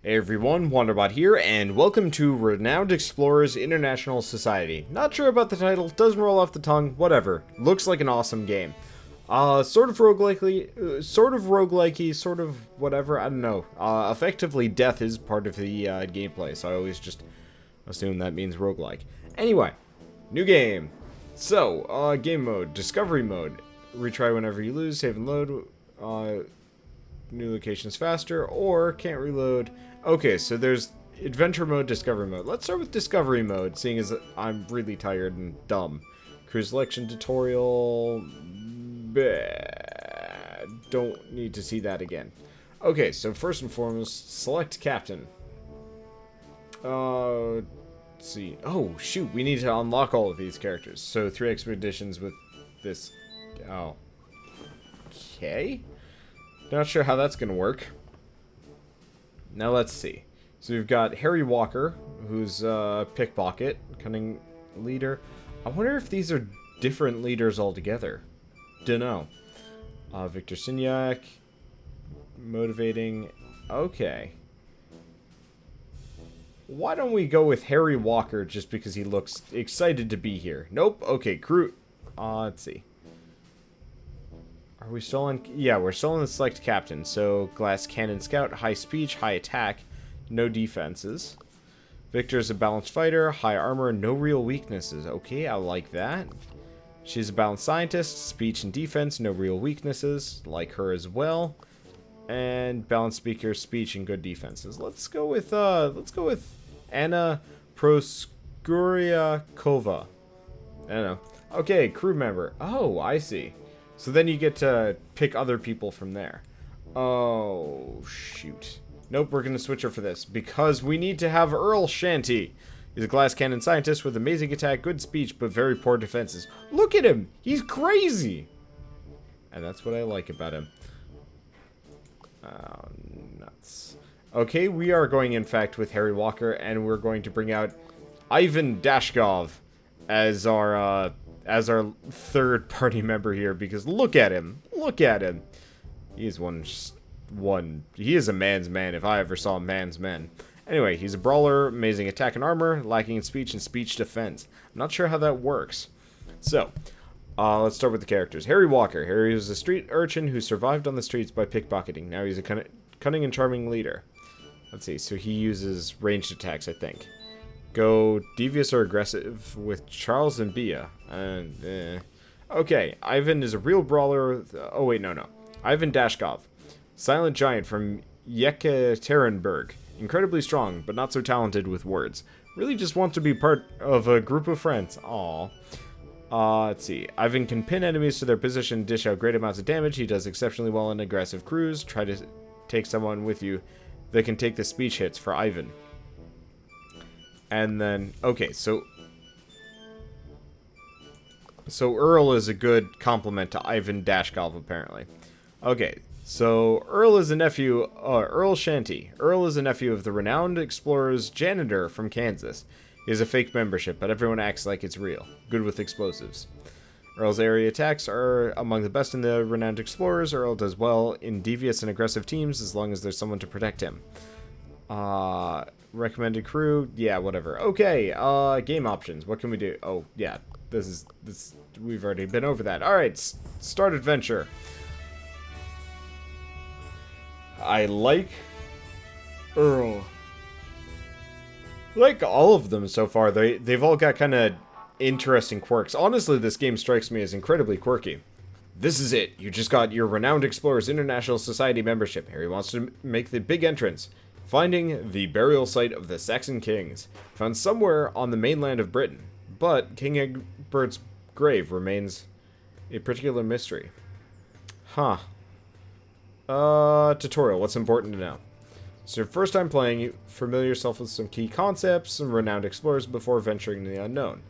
Hey everyone, Wanderbot here, and welcome to Renowned Explorers International Society. Not sure about the title, doesn't roll off the tongue, whatever. Looks like an awesome game. Sort of roguelikey, sort of whatever, I don't know. Effectively, death is part of the gameplay, so I always just assume that means roguelike. Anyway, new game. So, game mode, discovery mode. Retry whenever you lose, save and load. New locations faster, or can't reload. Okay, so there's adventure mode, discovery mode. Let's start with discovery mode, seeing as I'm really tired and dumb. Cruise selection tutorial. Don't need to see that again. Okay, so first and foremost, select captain. Let's see. Oh, shoot, we need to unlock all of these characters. So 3 expeditions with this. Oh. Okay. Not sure how that's going to work. Now let's see. So we've got Harry Walker, who's pickpocket, cunning leader. I wonder if these are different leaders altogether. Dunno. Victor Signac, motivating. Okay. Why don't we go with Harry Walker just because he looks excited to be here? Nope. Okay, crew. Let's see. Are we still on? Yeah, we're still on the select captain. So, glass cannon scout, high speech, high attack, no defenses. Victor's a balanced fighter, high armor, no real weaknesses. Okay, I like that. She's a balanced scientist, speech and defense, no real weaknesses. Like her as well. And balanced speaker, speech and good defenses. Let's go with Anna Proskuriakova. I don't know. Okay, crew member. Oh, I see. So then you get to pick other people from there. Oh, shoot. Nope, we're going to switch her for this. Because we need to have Earl Shanty. He's a glass cannon scientist with amazing attack, good speech, but very poor defenses. Look at him! He's crazy! And that's what I like about him. Oh, nuts. Okay, we are going, in fact, with Harry Walker, and we're going to bring out Ivan Dashkov as our third party member here, because look at him. Look at him. He is he is a man's man if I ever saw a man's man. Anyway, he's a brawler, amazing attack and armor, lacking in speech and speech defense. I'm not sure how that works. So, let's start with the characters. Harry Walker. Harry was a street urchin who survived on the streets by pickpocketing. Now he's a cunning and charming leader. Let's see, so he uses ranged attacks, I think. Go devious or aggressive with Charles and Bia. Okay, Ivan is a real brawler. Oh, wait, no. Ivan Dashkov. Silent giant from Yekaterinburg. Incredibly strong, but not so talented with words. Really just wants to be part of a group of friends. Aww. Let's see. Ivan can pin enemies to their position, dish out great amounts of damage. He does exceptionally well in aggressive crews. Try to take someone with you that can take the speech hits for Ivan. And then, okay, so Earl is a good complement to Ivan Dashkov, apparently. Okay, so Earl is a nephew, Earl Shanty. Earl is a nephew of the renowned explorer's janitor from Kansas. He has a fake membership, but everyone acts like it's real. Good with explosives. Earl's area attacks are among the best in the renowned explorers. Earl does well in devious and aggressive teams as long as there's someone to protect him. Recommended crew, yeah, whatever. Okay, game options. What can we do? Oh, yeah, this we've already been over that. Alright, start adventure. I like Earl. Like all of them so far. They've all got kind of interesting quirks. Honestly, this game strikes me as incredibly quirky. This is it. You just got your Renowned Explorers International Society membership. Harry wants to make the big entrance. Finding the burial site of the Saxon kings. Found somewhere on the mainland of Britain. But King Egbert's grave remains a particular mystery. Huh. Tutorial. What's important to know? So first time playing, you familiar yourself with some key concepts, some renowned explorers before venturing into the unknown.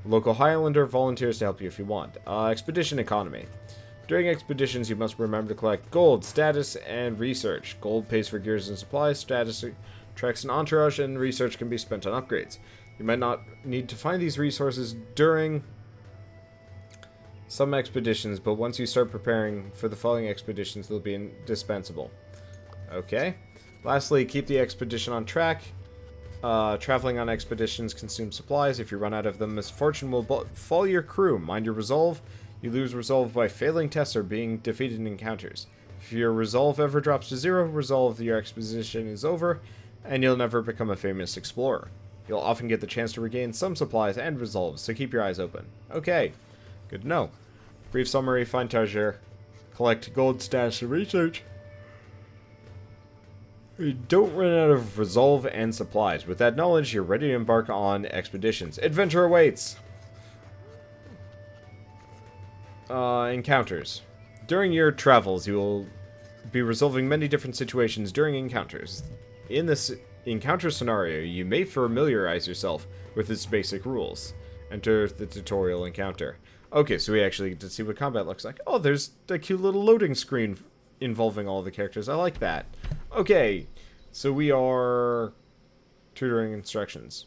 A local Highlander volunteers to help you if you want. Expedition economy. During expeditions, you must remember to collect gold, status, and research. Gold pays for gears and supplies, status attracts an entourage, and research can be spent on upgrades. You might not need to find these resources during some expeditions, but once you start preparing for the following expeditions, they'll be indispensable. Okay. Lastly, keep the expedition on track. Traveling on expeditions consumes supplies. If you run out of them, misfortune will befall your crew. Mind your resolve. You lose resolve by failing tests or being defeated in encounters. If your resolve ever drops to 0, resolve your expedition is over, and you'll never become a famous explorer. You'll often get the chance to regain some supplies and resolves, so keep your eyes open. Okay, good to know. Brief summary, find treasure, collect gold, stash, and research. You don't run out of resolve and supplies. With that knowledge, you're ready to embark on expeditions. Adventure awaits! Encounters. During your travels, you will be resolving many different situations during encounters. In this encounter scenario, you may familiarize yourself with its basic rules. Enter the tutorial encounter. Okay, so we actually get to see what combat looks like. Oh, there's a cute little loading screen involving all the characters. I like that. Okay, so we are tutoring instructions.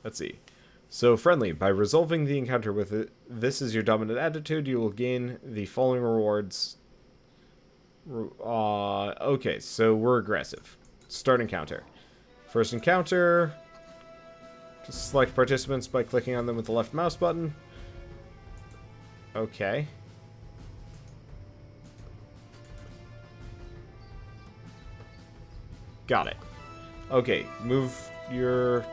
Let's see. So, friendly. By resolving the encounter with it, this is your dominant attitude, you will gain the following rewards. Okay, so we're aggressive. Start encounter. First encounter. Just select participants by clicking on them with the left mouse button. Okay. Got it. Okay, move your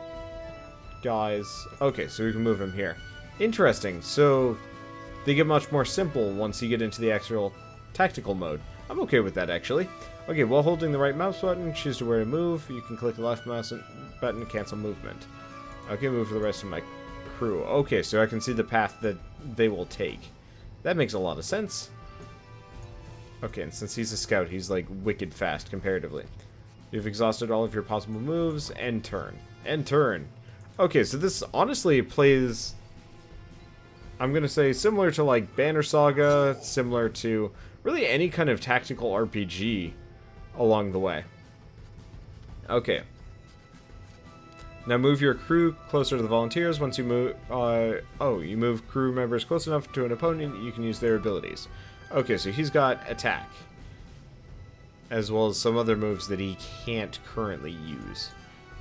guys. Okay, so we can move him here. Interesting. So they get much more simple once you get into the actual tactical mode. I'm okay with that, actually. Okay, while holding the right mouse button, choose to where to move. You can click the left mouse button to cancel movement. Okay, move for the rest of my crew. Okay, so I can see the path that they will take. That makes a lot of sense. Okay, and since he's a scout, he's like wicked fast comparatively. You've exhausted all of your possible moves. End turn. End turn. Okay, so this honestly plays, I'm going to say, similar to like Banner Saga, similar to really any kind of tactical RPG along the way. Okay. Now move your crew closer to the volunteers. Once you move, you move crew members close enough to an opponent, you can use their abilities. Okay, so he's got attack, as well as some other moves that he can't currently use.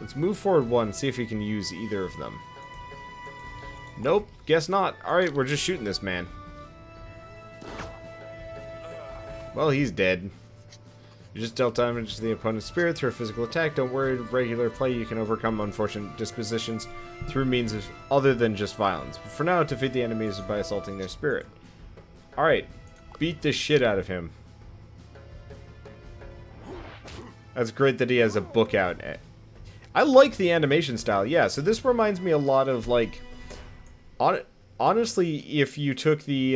Let's move forward one, see if he can use either of them. Nope, guess not. Alright, we're just shooting this man. Well, he's dead. You just dealt damage to the opponent's spirit through a physical attack. Don't worry, regular play you can overcome unfortunate dispositions through means of other than just violence. But for now, defeat the enemies by assaulting their spirit. Alright, beat the shit out of him. That's great that he has a book out. I like the animation style, yeah. So this reminds me a lot of, like, honestly, if you took the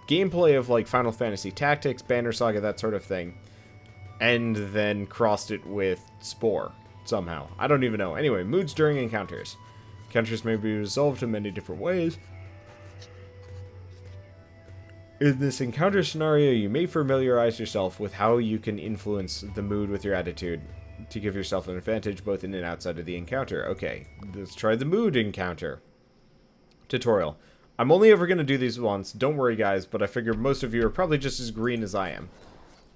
gameplay of, like, Final Fantasy Tactics, Banner Saga, that sort of thing, and then crossed it with Spore, somehow. I don't even know. Anyway, moods during encounters. Encounters may be resolved in many different ways. In this encounter scenario, you may familiarize yourself with how you can influence the mood with your attitude to give yourself an advantage both in and outside of the encounter. Okay, let's try the mood encounter. Tutorial. I'm only ever going to do these once, don't worry guys, but I figure most of you are probably just as green as I am.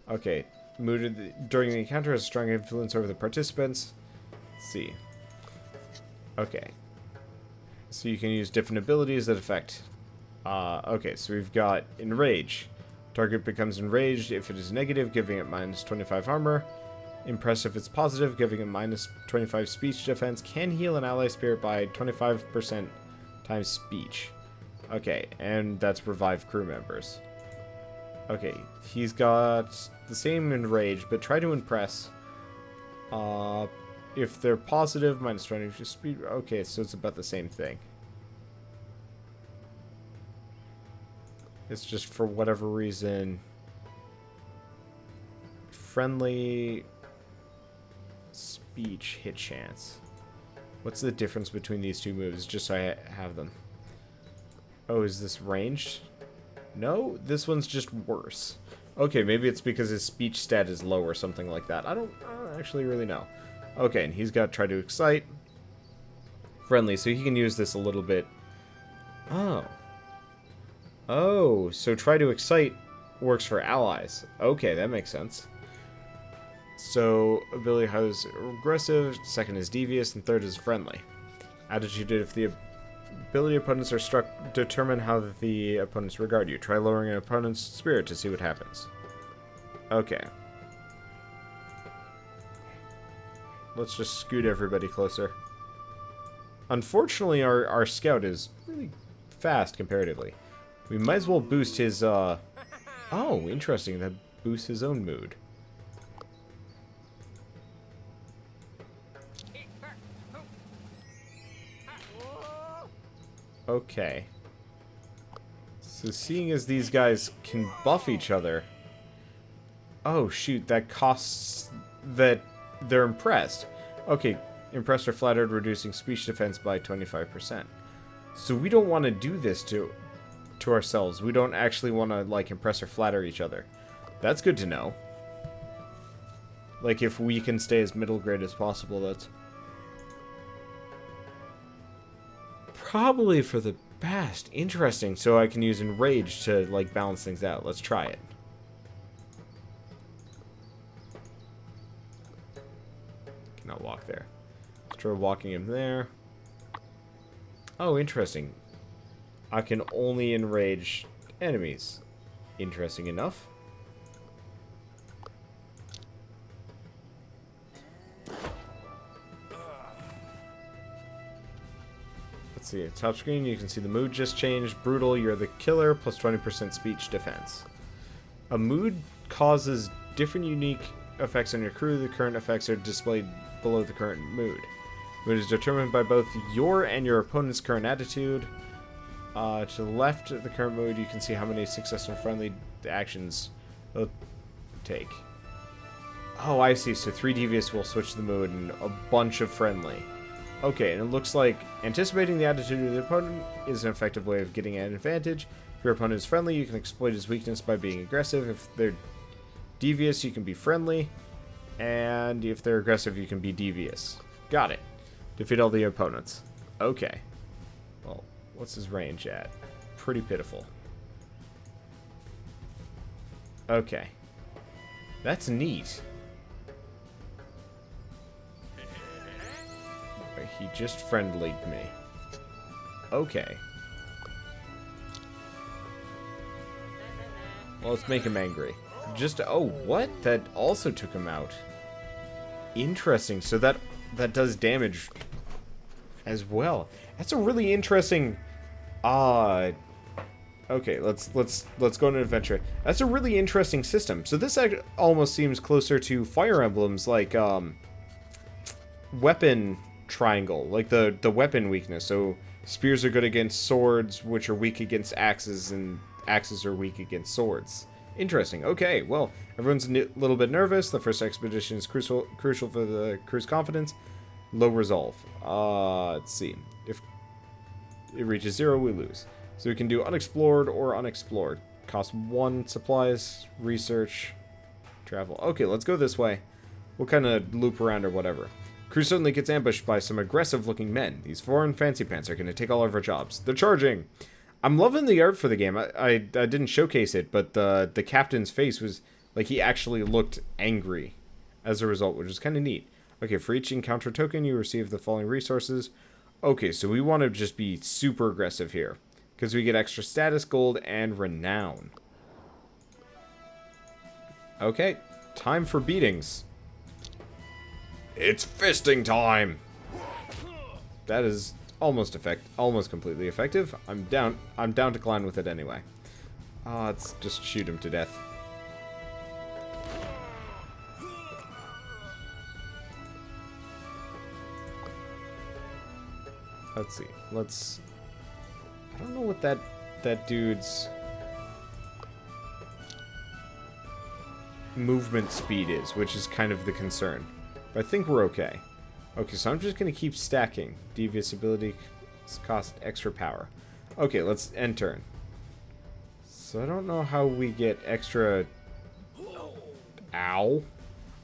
Okay, mood during the encounter has a strong influence over the participants. Let's see. Okay. So you can use different abilities that affect... okay, so we've got Enrage. Target becomes enraged if it is negative, giving it minus 25 armor. Impress if it's positive, giving it minus 25 speech defense. Can heal an ally spirit by 25% times speech. Okay, and that's revive crew members. Okay, he's got the same Enrage, but try to Impress. If they're positive, minus 20 speed. Okay, so it's about the same thing. It's just for whatever reason. Friendly speech hit chance. What's the difference between these two moves? Just so I have them. Oh, is this ranged? No, this one's just worse. Okay, maybe it's because his speech stat is low or something like that. I don't actually really know. Okay, and he's got try to excite. Friendly, so he can use this a little bit. Oh. Oh, so try to excite works for allies. Okay, that makes sense. So, ability has aggressive, second is devious, and third is friendly. Attitude: if the ability opponents are struck, determine how the opponents regard you. Try lowering an opponent's spirit to see what happens. Okay. Let's just scoot everybody closer. Unfortunately, our scout is really fast comparatively. We might as well boost his, Oh, interesting. That boosts his own mood. Okay. So seeing as these guys can buff each other... Oh, shoot. That costs... that they're impressed. Okay. Impressed or flattered, reducing speech defense by 25%. So we don't want to do this to ourselves. We don't actually want to, like, impress or flatter each other. That's good to know. Like, if we can stay as middle grade as possible, that's probably for the best. Interesting. So I can use Enrage to, like, balance things out. Let's try it. Cannot walk there. Let's try walking him there. Oh, interesting. I can only enrage enemies. Interesting enough. Let's see. Top screen, you can see the mood just changed. Brutal, you're the killer, plus 20% speech defense. A mood causes different unique effects on your crew. The current effects are displayed below the current mood. Mood is determined by both your and your opponent's current attitude. To the left of the current mood, you can see how many successful friendly actions they'll take. Oh, I see. So 3 devious will switch the mood and a bunch of friendly. Okay, and it looks like anticipating the attitude of the opponent is an effective way of getting an advantage. If your opponent is friendly, you can exploit his weakness by being aggressive. If they're devious, you can be friendly. And if they're aggressive, you can be devious. Got it. Defeat all the opponents. Okay. Well, what's his range at? Pretty pitiful. Okay. That's neat. He just friendlied me. Okay. Well, let's make him angry. Just, oh, what? That also took him out. Interesting. So that does damage as well. That's a really interesting... okay, let's go on an adventure. That's a really interesting system. So this almost seems closer to Fire Emblems, like, weapon triangle, like the weapon weakness. So spears are good against swords, which are weak against axes, and axes are weak against swords. Interesting. Okay, well, everyone's a little bit nervous. The first expedition is crucial for the crew's confidence. Low resolve. Let's see. If it reaches 0, we lose. So we can do unexplored or unexplored. Cost 1 supplies, research, travel. Okay, let's go this way. We'll kind of loop around or whatever. Crew suddenly gets ambushed by some aggressive-looking men. These foreign fancy pants are going to take all of our jobs. They're charging! I'm loving the art for the game. I didn't showcase it, but the captain's face was like he actually looked angry as a result, which is kind of neat. Okay, for each encounter token, you receive the following resources. Okay, so we want to just be super aggressive here, because we get extra status, gold, and renown. Okay, time for beatings. It's fisting time! That is almost completely effective. I'm down to climb with it anyway. Let's just shoot him to death. Let's see. I don't know what that dude's movement speed is, which is kind of the concern. But I think we're okay. Okay, so I'm just going to keep stacking. Devious ability cost extra power. Okay, let's end turn. So I don't know how we get extra... Ow.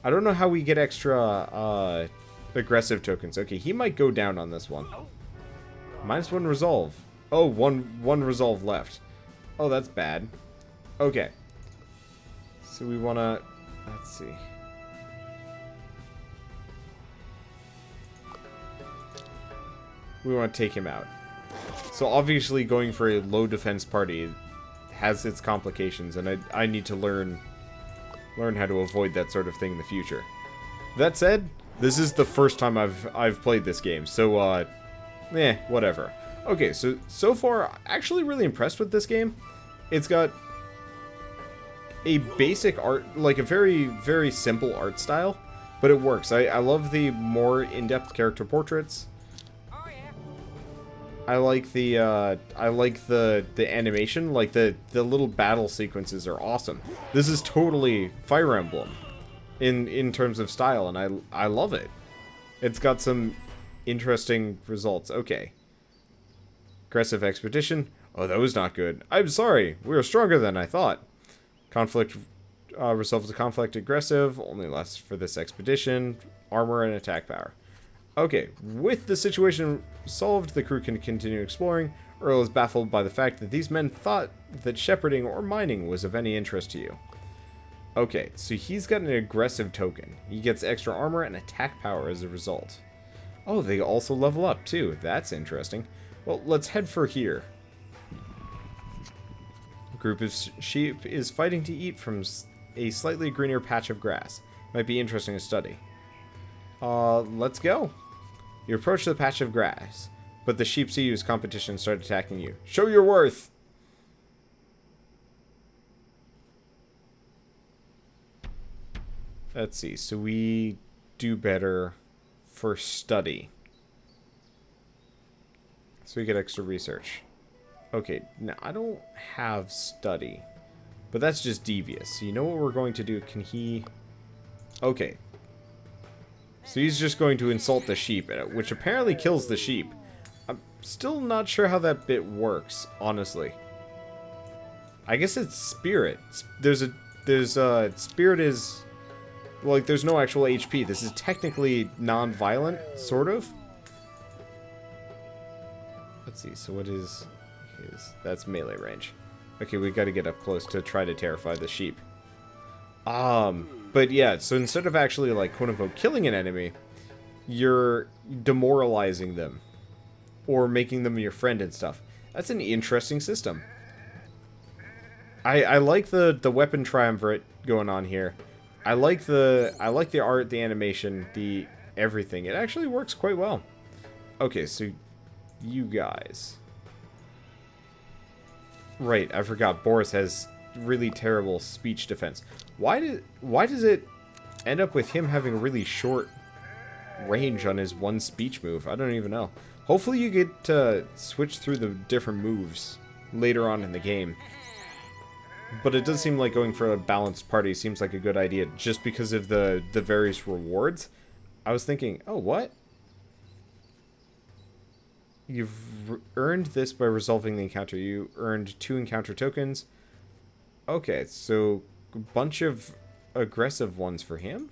I don't know how we get extra aggressive tokens. Okay, he might go down on this one. -1 resolve. Oh, one resolve left. Oh, that's bad. Okay. So we want to... Let's see. We want to take him out. So obviously going for a low defense party has its complications, and I need to learn how to avoid that sort of thing in the future. That said, this is the first time I've played this game, so whatever. Okay, so far actually really impressed with this game. It's got a basic art, like a very, very simple art style, but it works. I love the more in-depth character portraits. I like the animation, like the little battle sequences are awesome. This is totally Fire Emblem in terms of style, and I love it. It's got some interesting results. Okay. Aggressive expedition. Oh, that was not good. I'm sorry. We were stronger than I thought. Conflict resolves the conflict. Aggressive. Only lasts for this expedition. Armor and attack power. Okay. With the situation solved, the crew can continue exploring. Earl is baffled by the fact that these men thought that shepherding or mining was of any interest to you. Okay, so he's got an aggressive token. He gets extra armor and attack power as a result. Oh, they also level up too. That's interesting. Well, let's head for here. A group of sheep is fighting to eat from a slightly greener patch of grass. Might be interesting to study. Let's go. You approach the patch of grass, but the sheep see you as competition and start attacking you. Show your worth! Let's see, so we do better for study. So we get extra research. Okay, now I don't have study, but that's just devious. So you know what we're going to do? Can he... Okay. So he's just going to insult the sheep, which apparently kills the sheep. I'm still not sure how that bit works, honestly. I guess it's spirit. Spirit is... Like, there's no actual HP. This is technically non-violent, sort of. Let's see, so what is... That's melee range. Okay, we gotta get up close to try to terrify the sheep. But yeah, so instead of actually, like, quote-unquote killing an enemy, you're demoralizing them. Or making them your friend and stuff. That's an interesting system. I like the weapon triumvirate going on here. I like the art, the animation, the everything. It actually works quite well. Okay, so you guys. Right, I forgot Boris has really terrible speech defense. Why does it end up with him having a really short range on his one speech move? I don't even know. Hopefully you get to switch through the different moves later on in the game. But it does seem like going for a balanced party seems like a good idea just because of the various rewards. I was thinking, oh, what? You've earned this by resolving the encounter. You earned 2 encounter tokens. Okay, so a bunch of aggressive ones for him?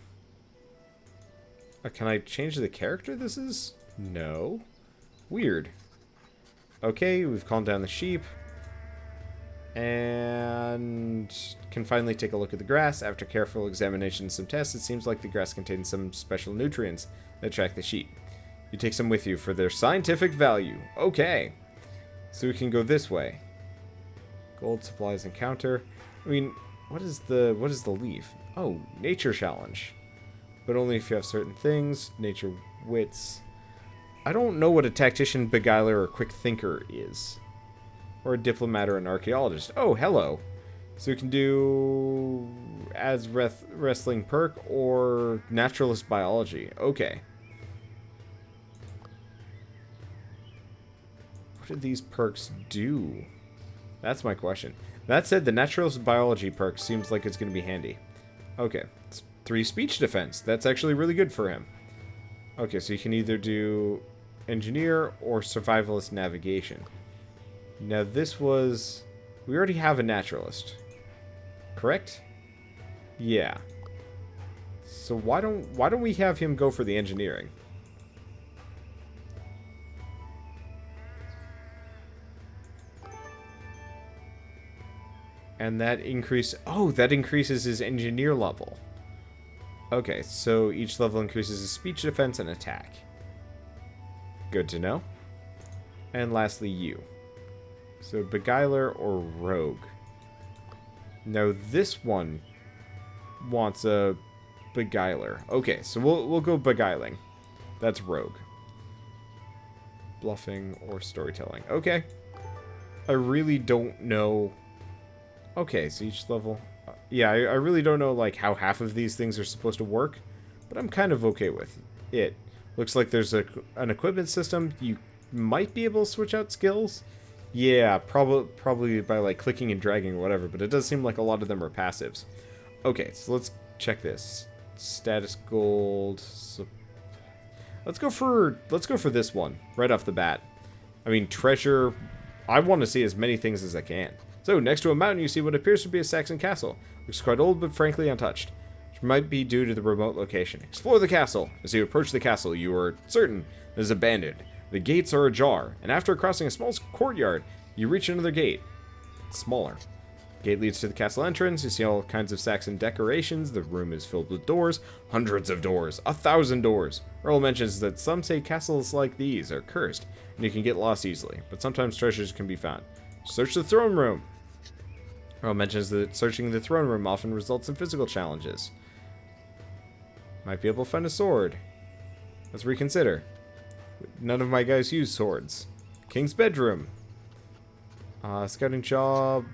Can I change the character this is? No. Weird. Okay, we've calmed down the sheep. And can finally take a look at the grass. After careful examination and some tests, it seems like the grass contains some special nutrients that attract the sheep. You take some with you for their scientific value. Okay. So we can go this way. Gold supplies encounter. I mean, what is the leaf? Oh, nature challenge. But only if you have certain things. Nature wits. I don't know what a tactician, beguiler, or quick thinker is. Or a diplomat or an archaeologist. Oh, hello. So we can do as wrestling perk or naturalist biology. Okay. What do these perks do? That's my question. That said, the naturalist biology perk seems like it's going to be handy. Okay. It's 3 speech defense. That's actually really good for him. Okay, so you can either do engineer or survivalist navigation. Now this was... We already have a naturalist. Correct? Yeah. So why don't we have him go for the engineering? And that increases his engineer level. Okay, so each level increases his speech defense and attack. Good to know. And lastly, you. So, beguiler or rogue. Now, this one wants a beguiler. Okay, so we'll go beguiling. That's rogue. Bluffing or storytelling. Okay. I really don't know. Okay, so each level. Yeah, I really don't know like how half of these things are supposed to work, but I'm kind of okay with it. Looks like there's an equipment system. You might be able to switch out skills. Yeah, probably by like clicking and dragging or whatever, but it does seem like a lot of them are passives. Okay, so let's check this. Status gold. So let's go for this one right off the bat. I mean, treasure. I want to see as many things as I can. So, next to a mountain, you see what appears to be a Saxon castle. Looks quite old, but frankly untouched, which might be due to the remote location. Explore the castle. As you approach the castle, you are certain it is abandoned. The gates are ajar, and after crossing a small courtyard, you reach another gate. It's smaller. The gate leads to the castle entrance. You see all kinds of Saxon decorations. The room is filled with doors. Hundreds of doors. 1,000 doors. Earl mentions that some say castles like these are cursed, and you can get lost easily, but sometimes treasures can be found. Search the throne room. Earl mentions that searching the throne room often results in physical challenges. Might be able to find a sword. Let's reconsider. None of my guys use swords. King's bedroom. Scouting job.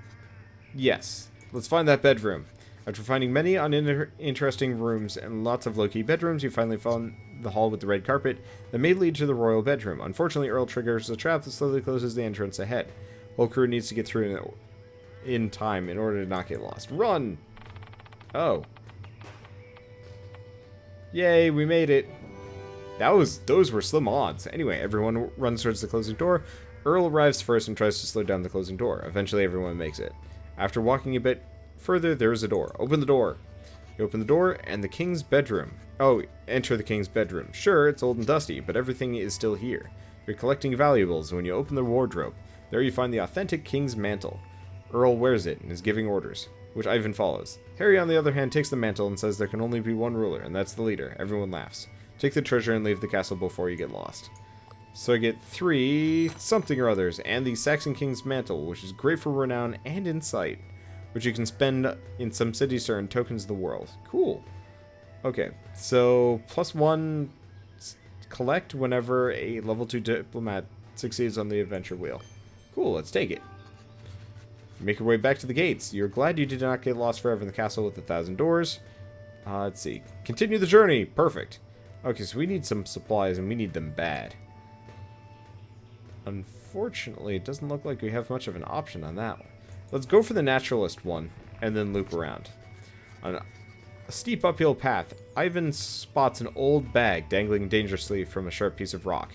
Yes. Let's find that bedroom. After finding many uninteresting rooms and lots of low-key bedrooms, you finally found the hall with the red carpet that may lead to the royal bedroom. Unfortunately, Earl triggers a trap that slowly closes the entrance ahead. Whole crew needs to get through in time in order to not get lost. Run! Oh. Yay, we made it. Those were slim odds. Anyway, everyone runs towards the closing door. Earl arrives first and tries to slow down the closing door. Eventually, everyone makes it. After walking a bit further, there is a door. Open the door. You open the door, and the king's bedroom. Oh, enter the king's bedroom. Sure, it's old and dusty, but everything is still here. You're collecting valuables, and when you open the wardrobe, there you find the authentic king's mantle. Earl wears it and is giving orders, which Ivan follows. Harry, on the other hand, takes the mantle and says there can only be one ruler, and that's the leader. Everyone laughs. Take the treasure and leave the castle before you get lost. So I get 3 something or others, and the Saxon King's Mantle, which is great for renown and insight, which you can spend in some cities to earn tokens of the world. Cool. Okay, so +1 collect whenever a level 2 diplomat succeeds on the adventure wheel. Cool, let's take it. Make your way back to the gates. You're glad you did not get lost forever in the castle with 1,000 doors. Let's see. Continue the journey. Perfect. Okay, so we need some supplies, and we need them bad. Unfortunately, it doesn't look like we have much of an option on that one. Let's go for the naturalist one, and then loop around. On a steep uphill path, Ivan spots an old bag dangling dangerously from a sharp piece of rock.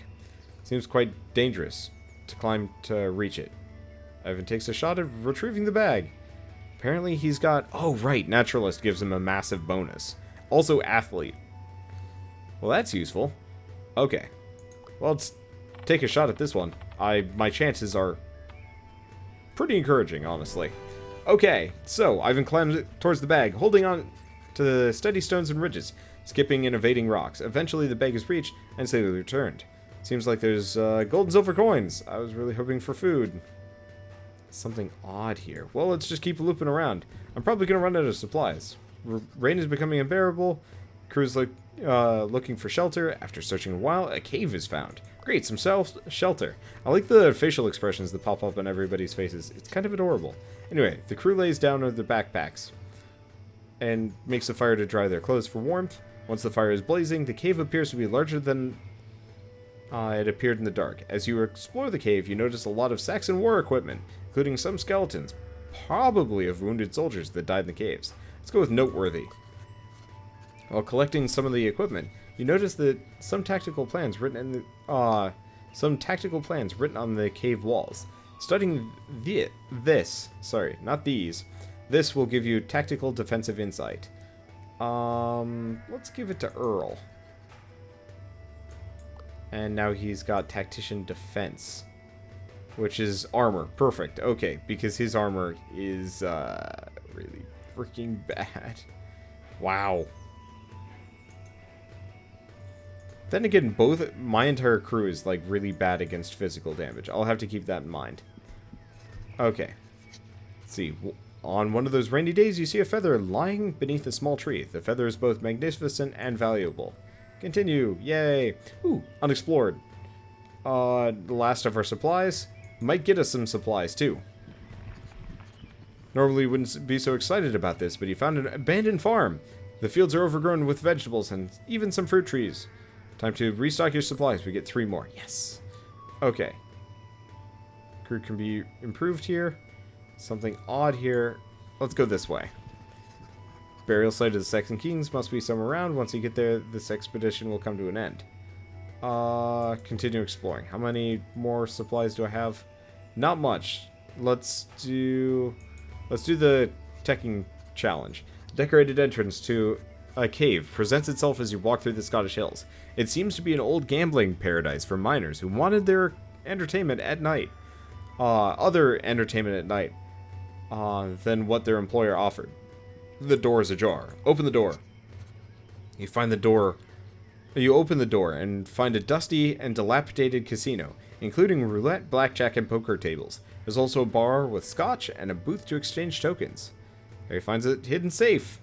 Seems quite dangerous to climb to reach it. Ivan takes a shot at retrieving the bag. Apparently he's got... Oh, right, naturalist gives him a massive bonus. Also athlete. Well, that's useful. Okay. Well, let's take a shot at this one. My chances are pretty encouraging, honestly. Okay, so Ivan climbs towards the bag, holding on to the steady stones and ridges, skipping and evading rocks. Eventually, the bag is reached and safely returned. Seems like there's gold and silver coins. I was really hoping for food. Something odd here. Well, let's just keep looping around. I'm probably going to run out of supplies. Rain is becoming unbearable. Crew's looking for shelter. After searching a while, a cave is found. Great, some shelter. I like the facial expressions that pop up on everybody's faces. It's kind of adorable. Anyway, the crew lays down on their backpacks and makes a fire to dry their clothes for warmth. Once the fire is blazing, the cave appears to be larger than it appeared in the dark. As you explore the cave, you notice a lot of Saxon war equipment, including some skeletons, probably of wounded soldiers that died in the caves. Let's go with noteworthy. While collecting some of the equipment, you notice that some tactical plans written on the cave walls. Studying this will give you tactical defensive insight. Let's give it to Earl. And now he's got tactician defense, which is armor. Perfect. Okay, because his armor is really freaking bad. Wow. Then again, my entire crew is, like, really bad against physical damage. I'll have to keep that in mind. Okay. Let's see. On one of those rainy days, you see a feather lying beneath a small tree. The feather is both magnificent and valuable. Continue. Yay. Ooh, unexplored. The last of our supplies. Might get us some supplies, too. Normally wouldn't be so excited about this, but you found an abandoned farm. The fields are overgrown with vegetables and even some fruit trees. Time to restock your supplies. We get 3 more. Yes. Okay. Crew can be improved here. Something odd here. Let's go this way. Burial site of the Saxon Kings must be somewhere around. Once you get there, this expedition will come to an end. Continue exploring. How many more supplies do I have? Not much. Let's do the teching challenge. Decorated entrance to a cave presents itself as you walk through the Scottish hills. It seems to be an old gambling paradise for miners who wanted their entertainment at night. Other entertainment at night than what their employer offered. The door is ajar. Open the door. You open the door and find a dusty and dilapidated casino, including roulette, blackjack, and poker tables. There's also a bar with scotch and a booth to exchange tokens. Harry finds a hidden safe.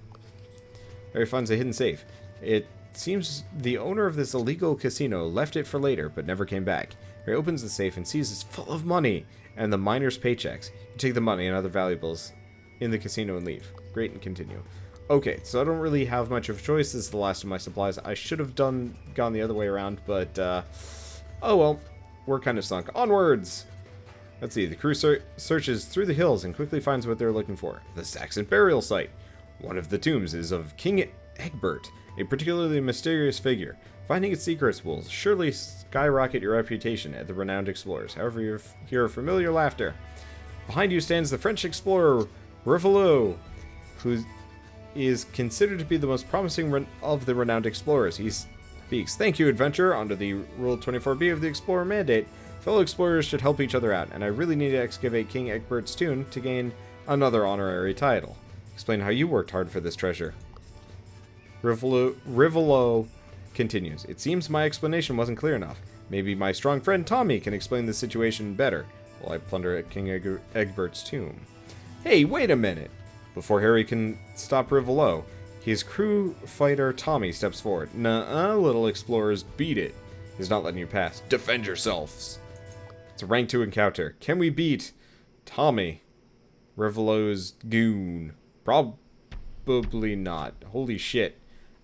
It seems the owner of this illegal casino left it for later, but never came back. Harry opens the safe and sees it's full of money and the miners' paychecks. You take the money and other valuables in the casino and leave. Great, and continue. Okay, so I don't really have much of a choice. This is the last of my supplies. I should have gone the other way around, but, oh well. We're kind of sunk. Onwards! Let's see, the crew searches through the hills and quickly finds what they're looking for. The Saxon burial site. One of the tombs is of King Egbert, a particularly mysterious figure. Finding its secrets will surely skyrocket your reputation at the renowned explorers. However, you hear familiar laughter. Behind you stands the French explorer Rivaleaux, who is considered to be the most promising of the renowned explorers. He speaks, "Thank you, adventurer. Under the Rule 24B of the Explorer Mandate, fellow explorers should help each other out, and I really need to excavate King Egbert's tomb to gain another honorary title. Explain how you worked hard for this treasure." Rivaleaux continues, "It seems my explanation wasn't clear enough. Maybe my strong friend Tommy can explain the situation better while I plunder at King Egbert's tomb." Hey, wait a minute! Before Harry can stop Rivaleaux, his crew fighter Tommy steps forward. "Nuh-uh, little explorers, beat it. He's not letting you pass. Defend yourselves." It's a rank 2 encounter. Can we beat Tommy, Rivaleaux's goon? Probably not. Holy shit.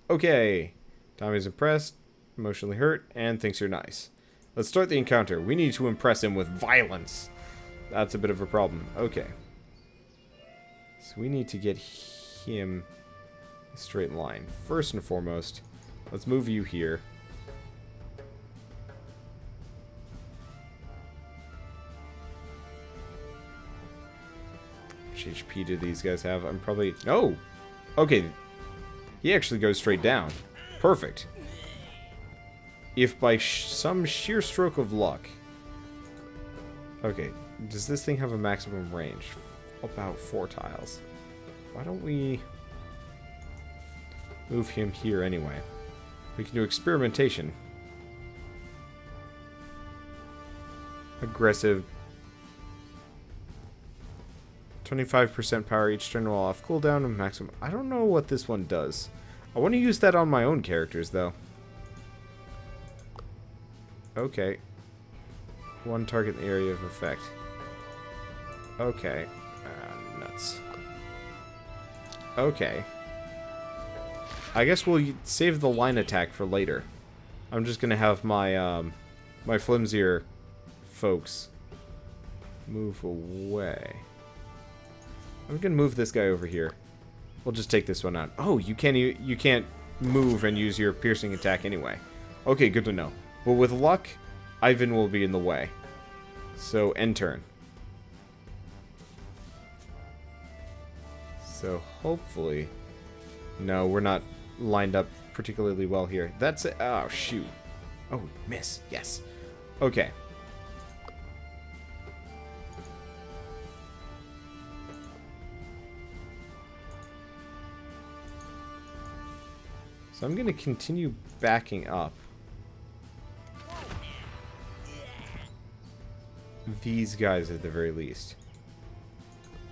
Okay. Tommy's impressed, emotionally hurt, and thinks you're nice. Let's start the encounter. We need to impress him with violence. That's a bit of a problem. Okay. So we need to get him a straight line. First and foremost, let's move you here. How much HP do these guys have? I'm probably... No! Okay. He actually goes straight down. Perfect. If by some sheer stroke of luck... Okay. Does this thing have a maximum range? About 4 tiles. Why don't we move him here anyway? We can do experimentation. Aggressive. 25% power each turn while off cooldown and maximum. I don't know what this one does. I want to use that on my own characters though. Okay. One target in the area of effect. Okay. Nuts. Okay. I guess we'll save the line attack for later. I'm just gonna have my my flimsier folks move away. I'm gonna move this guy over here. We'll just take this one out. Oh, you can't move and use your piercing attack anyway. Okay, good to know. But with luck, Ivan will be in the way. So end turn. So hopefully... No, we're not lined up particularly well here. That's it. Oh, shoot. Oh, miss. Yes. Okay. So I'm going to continue backing up. these guys at the very least.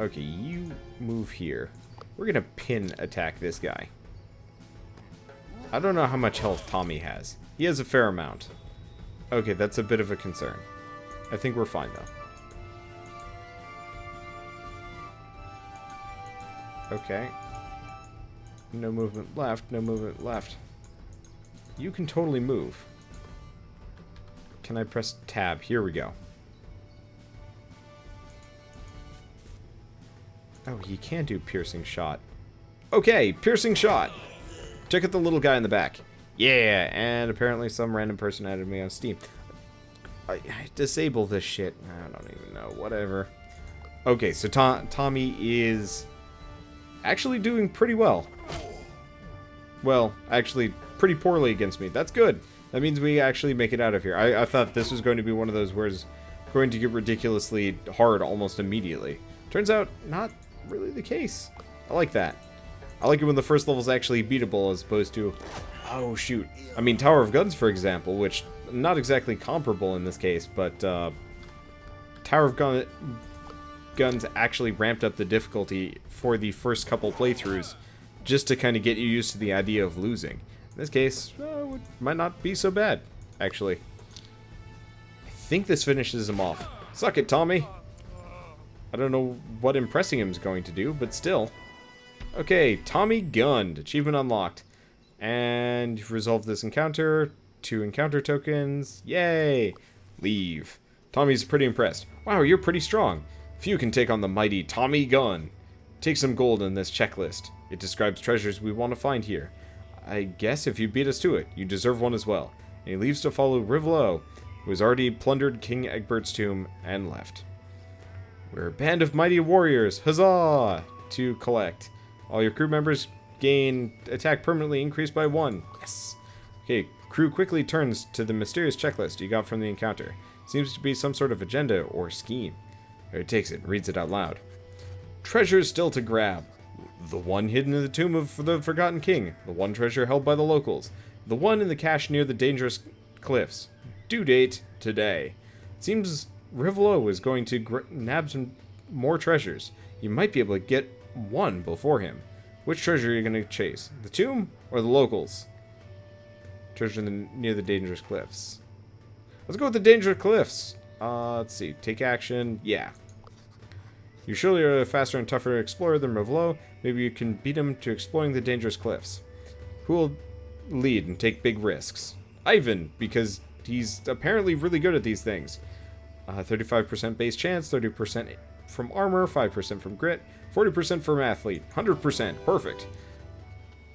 Okay, you move here. We're gonna pin attack this guy. I don't know how much health Tommy has. He has a fair amount. Okay, that's a bit of a concern. I think we're fine, though. Okay. No movement left, no movement left. You can totally move. Can I press tab? Here we go. Oh, you can do piercing shot. Okay, piercing shot. Check out the little guy in the back. Yeah, and apparently some random person added me on Steam. I disable this shit. I don't even know. Whatever. Okay, so Tommy is actually doing pretty well. Well, actually, pretty poorly against me. That's good. That means we actually make it out of here. I thought this was going to be one of those where it's going to get ridiculously hard almost immediately. Turns out, not really the case. I like that. I like it when the first level's actually beatable as opposed to... Oh, shoot. I mean, Tower of Guns, for example, which... Not exactly comparable in this case, but Tower of Guns actually ramped up the difficulty for the first couple playthroughs just to kind of get you used to the idea of losing. In this case, it might not be so bad, actually. I think this finishes him off. Suck it, Tommy! I don't know what impressing him is going to do, but still. Okay, Tommy gunned. Achievement unlocked. And you've resolved this encounter. 2 encounter tokens. Yay! Leave. Tommy's pretty impressed. Wow, you're pretty strong. Few can take on the mighty Tommy Gunn. Take some gold in this checklist. It describes treasures we want to find here. I guess if you beat us to it, you deserve one as well. And he leaves to follow Rivaleaux, who has already plundered King Egbert's tomb and left. We're a band of mighty warriors. Huzzah! To collect. All your crew members gain attack permanently increased by 1. Yes! Okay, crew quickly turns to the mysterious checklist you got from the encounter. Seems to be some sort of agenda or scheme. Harry takes it and reads it out loud. Treasures still to grab. The one hidden in the tomb of the Forgotten King. The one treasure held by the locals. The one in the cache near the dangerous cliffs. Due date today. It seems Rivaleaux is going to nab some more treasures. You might be able to get one before him. Which treasure are you going to chase? The tomb or the locals? Treasure near the dangerous cliffs. Let's go with the dangerous cliffs. Let's see. Take action. Yeah. You surely are a faster and tougher explorer than Rivaleaux. Maybe you can beat him to exploring the dangerous cliffs. Who will lead and take big risks? Ivan, because he's apparently really good at these things. 35% base chance, 30% from armor, 5% from grit, 40% from athlete, 100%. Perfect.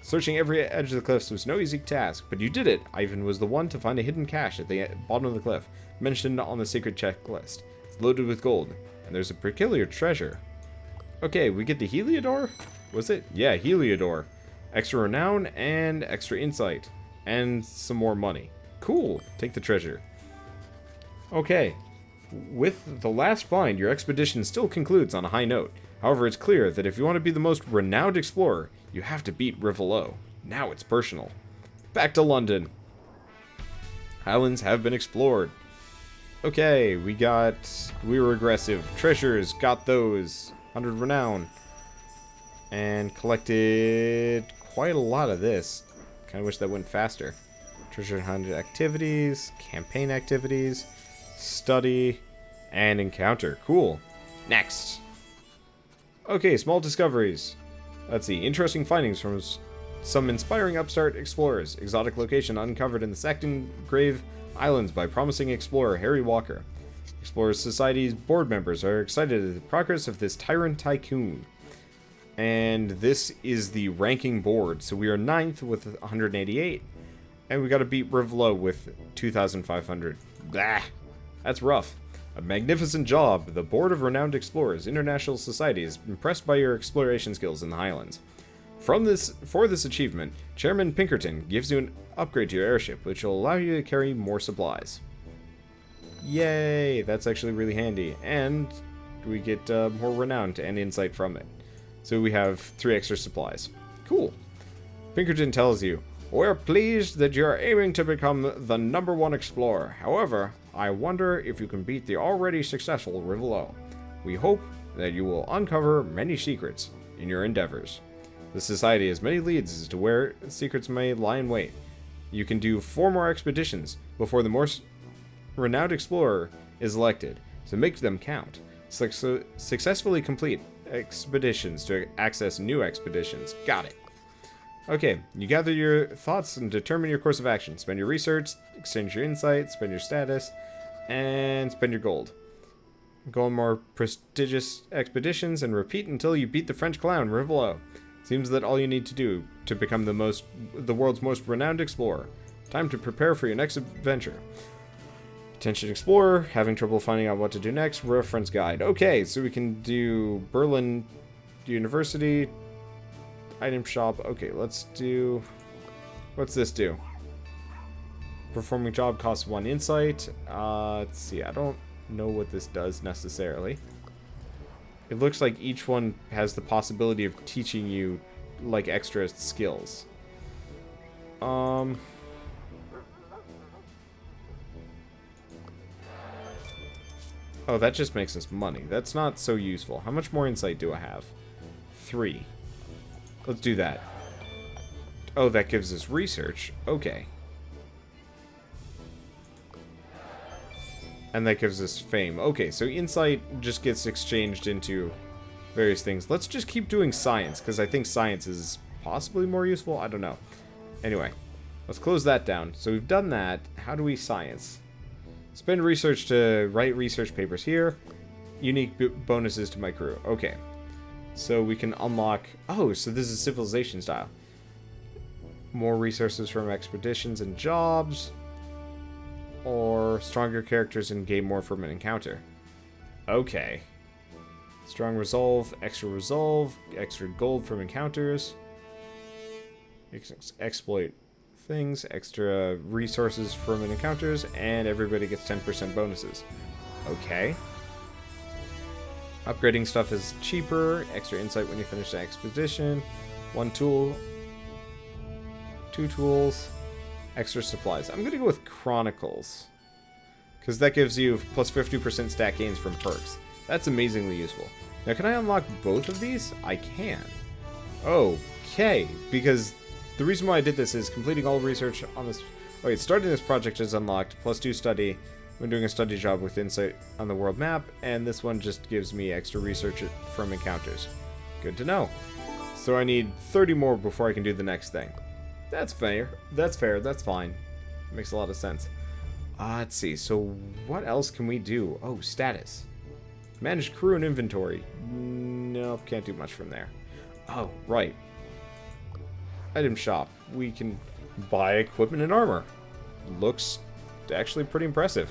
Searching every edge of the cliffs was no easy task, but you did it. Ivan was the one to find a hidden cache at the bottom of the cliff, mentioned on the secret checklist. It's loaded with gold, and there's a peculiar treasure. Okay, we get the Heliodor? Was it? Yeah, Heliodor. Extra renown and extra insight, and some more money. Cool. Take the treasure. Okay. With the last find, your expedition still concludes on a high note. However, it's clear that if you want to be the most renowned explorer, you have to beat Rivaleaux. Now it's personal. Back to London. Highlands have been explored. Okay, we were aggressive. Treasures, got those. 100 renown. And collected quite a lot of this. Kind of wish that went faster. Treasure hunt activities, campaign activities, study, and encounter. Cool. Next. Okay, small discoveries. Let's see. Interesting findings from some inspiring upstart explorers. Exotic location uncovered in the Sackton Grave Islands by promising explorer Harry Walker. Explorers Society's board members are excited at the progress of this tyrant tycoon. And this is the ranking board. So we are 9th with 188. And we got to beat Rivaleaux with 2,500. Blah. That's rough. A magnificent job. The Board of Renowned Explorers International Society is impressed by your exploration skills in the Highlands. For this achievement, Chairman Pinkerton gives you an upgrade to your airship, which will allow you to carry more supplies. Yay! That's actually really handy. And we get more renown and insight from it. So we have 3 extra supplies. Cool. Pinkerton tells you, We're pleased that you're aiming to become the #1 explorer. However, I wonder if you can beat the already successful Rivaleaux. We hope that you will uncover many secrets in your endeavors. The society has many leads as to where secrets may lie in wait. You can do 4 more expeditions before the most renowned explorer is elected, so make them count. Successfully complete expeditions to access new expeditions. Got it. Okay, you gather your thoughts and determine your course of action. Spend your research, exchange your insight, spend your status, and spend your gold. Go on more prestigious expeditions and repeat until you beat the French clown, Rivaleaux. Seems that all you need to do to become the world's most renowned explorer. Time to prepare for your next adventure. Attention explorer, having trouble finding out what to do next, reference guide. Okay, so we can do Berlin University, item shop. Okay, let's do, what's this do? Performing job costs 1 insight. Let's see, I don't know what this does necessarily. It looks like each one has the possibility of teaching you like extra skills. Oh, that just makes us money. That's not so useful. How much more insight do I have? 3. Let's do that. Oh, that gives us research. Okay. And that gives us fame. Okay, so insight just gets exchanged into various things. Let's just keep doing science, because I think science is possibly more useful. I don't know. Anyway, let's close that down. So we've done that. How do we science? Spend research to write research papers here. Unique bonuses to my crew. Okay. So we can unlock... Oh, so this is civilization style. More resources from expeditions and jobs. Or stronger characters and gain more from an encounter. Okay. Strong resolve, extra gold from encounters. Exploit things, extra resources from an encounters, and everybody gets 10% bonuses. Okay. Upgrading stuff is cheaper, extra insight when you finish the expedition, 1 tool, 2 tools, extra supplies. I'm gonna go with Chronicles, because that gives you plus 50% stat gains from perks. That's amazingly useful. Now, can I unlock both of these? I can. Okay, because the reason why I did this is completing all research on this... Okay, starting this project is unlocked, plus 2 study when doing a study job with insight on the world map, and this one just gives me extra research from encounters. Good to know. So I need 30 more before I can do the next thing. That's fair. That's fair. That's fine. Makes a lot of sense. Let's see. So what else can we do? Oh, status. Manage crew and inventory. Nope, can't do much from there. Oh, right. Item shop. We can buy equipment and armor. Looks actually pretty impressive.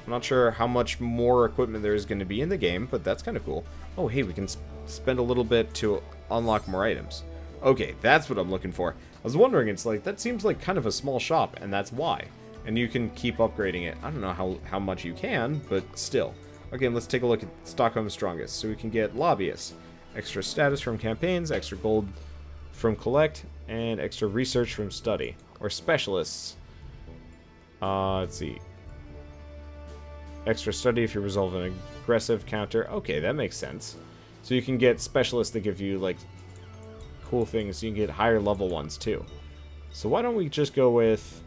I'm not sure how much more equipment there is going to be in the game, but that's kind of cool. Oh, hey, we can spend a little bit to unlock more items. Okay, that's what I'm looking for. I was wondering, it's like, that seems like kind of a small shop, and that's why. And you can keep upgrading it. I don't know how much you can, but still. Okay, let's take a look at Stockholm's strongest. So we can get lobbyists, extra status from campaigns, extra gold from collect, and extra research from study. Or specialists. Let's see. Extra study if you resolve an aggressive counter. Okay, that makes sense. So you can get specialists that give you, like, cool things. You can get higher level ones, too. So why don't we just go with...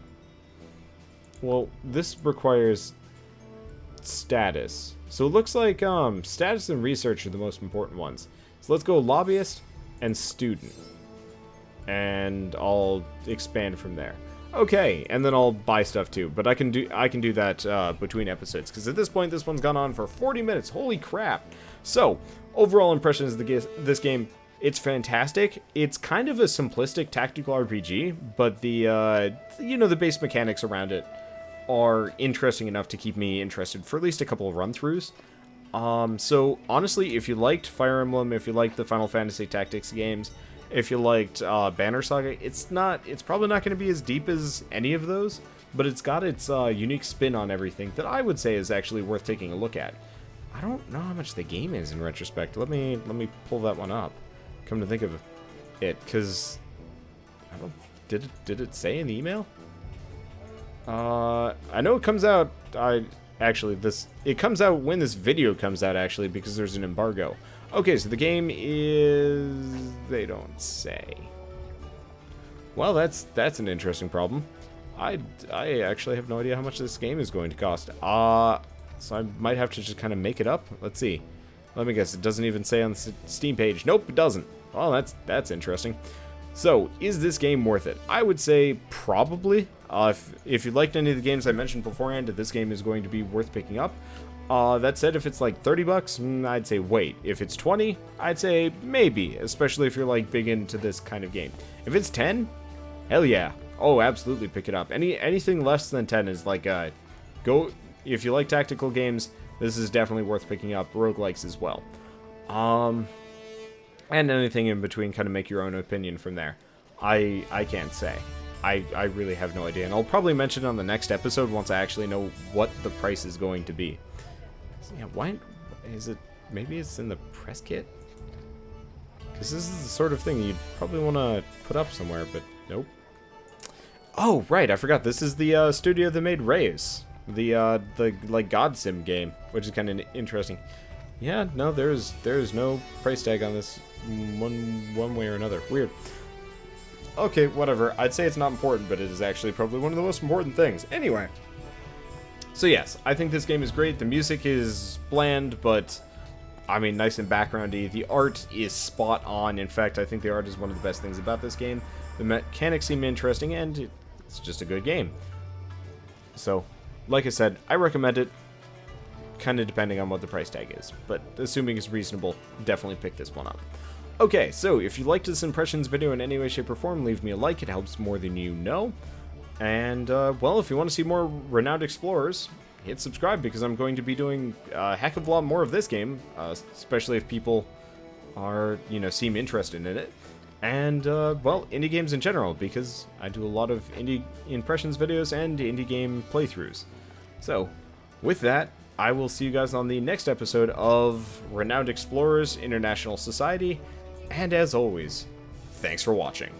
Well, this requires status. So it looks like status and research are the most important ones. So let's go lobbyist and student. And I'll expand from there. Okay, and then I'll buy stuff too. But I can do that between episodes, because at this point this one's gone on for 40 minutes. Holy crap! So overall impressions of this game, it's fantastic. It's kind of a simplistic tactical RPG, but the the base mechanics around it are interesting enough to keep me interested for at least a couple of run-throughs. So honestly, if you liked Fire Emblem, if you liked the Final Fantasy Tactics games, if you liked Banner Saga, it's probably not going to be as deep as any of those, but it's got its unique spin on everything that I would say is actually worth taking a look at. I don't know how much the game is in retrospect. Let me pull that one up. Come to think of it, because did it say in the email? I know it comes out, it comes out when this video comes out, actually, because there's an embargo. Okay, so the game is, they don't say. Well, that's an interesting problem. I actually have no idea how much this game is going to cost. So I might have to just kind of make it up. Let's see. Let me guess, it doesn't even say on the Steam page. Nope, it doesn't. Well, that's interesting. So, is this game worth it? I would say probably. If you liked any of the games I mentioned beforehand, this game is going to be worth picking up. That said, if it's like 30 bucks, I'd say wait. If it's 20, I'd say maybe, especially if you're like big into this kind of game. If it's 10, hell yeah. Oh, absolutely pick it up. Anything less than 10 is like go. If you like tactical games, this is definitely worth picking up. Roguelikes as well. And anything in between, kind of make your own opinion from there. I can't say. I really have no idea, and I'll probably mention it on the next episode once I actually know what the price is going to be. So yeah, why is it? Maybe it's in the press kit? Because this is the sort of thing you'd probably want to put up somewhere, but nope. Oh, right, I forgot. This is the studio that made Reyes, the like God Sim game, which is kind of interesting. Yeah, no, there's no price tag on this one way or another. Weird. Okay, whatever. I'd say it's not important, but it is actually probably one of the most important things. Anyway. So yes, I think this game is great. The music is bland, but I mean, nice and backgroundy. The art is spot on. In fact, I think the art is one of the best things about this game. The mechanics seem interesting, and it's just a good game. So, like I said, I recommend it. Kind of depending on what the price tag is, but assuming it's reasonable, definitely pick this one up. Okay, so if you liked this impressions video in any way, shape, or form, leave me a like. It helps more than you know. And, well, if you want to see more Renowned Explorers, hit subscribe, because I'm going to be doing a heck of a lot more of this game, especially if people are, seem interested in it. And, well, indie games in general, because I do a lot of indie impressions videos and indie game playthroughs. So, with that, I will see you guys on the next episode of Renowned Explorers International Society, and as always, thanks for watching.